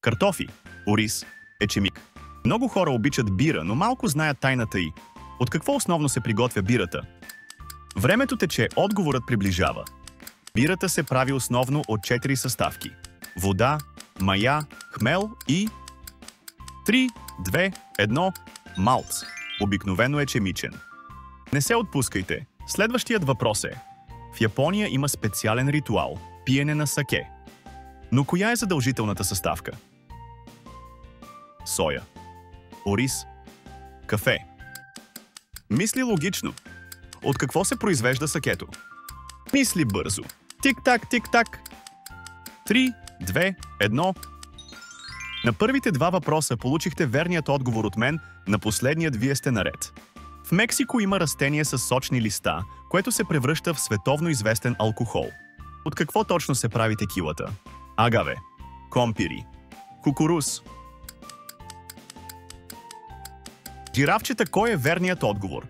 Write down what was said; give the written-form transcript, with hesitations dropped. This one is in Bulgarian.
Картофи, ориз, ечемик. Много хора обичат бира, но малко знаят тайната й. От какво основно се приготвя бирата? Времето тече, отговорът приближава. Бирата се прави основно от 4 съставки. Вода, мая, хмел и 3, 2, 1 малц. Обикновено ечемичен. Не се отпускайте. Следващият въпрос е: в Япония има специален ритуал – пиене на саке. Но коя е задължителната съставка? Соя, ориз, кафе. Мисли логично. От какво се произвежда сакето? Мисли бързо. Тик-так, тик-так. 3, 2, 1. На първите 2 въпроса получихте верният отговор от мен, на последният вие сте наред. В Мексико има растение с сочни листа, което се превръща в световно известен алкохол. От какво точно се прави текилата? Агаве, компири, кукуруз. Жирафчета, кой е верният отговор?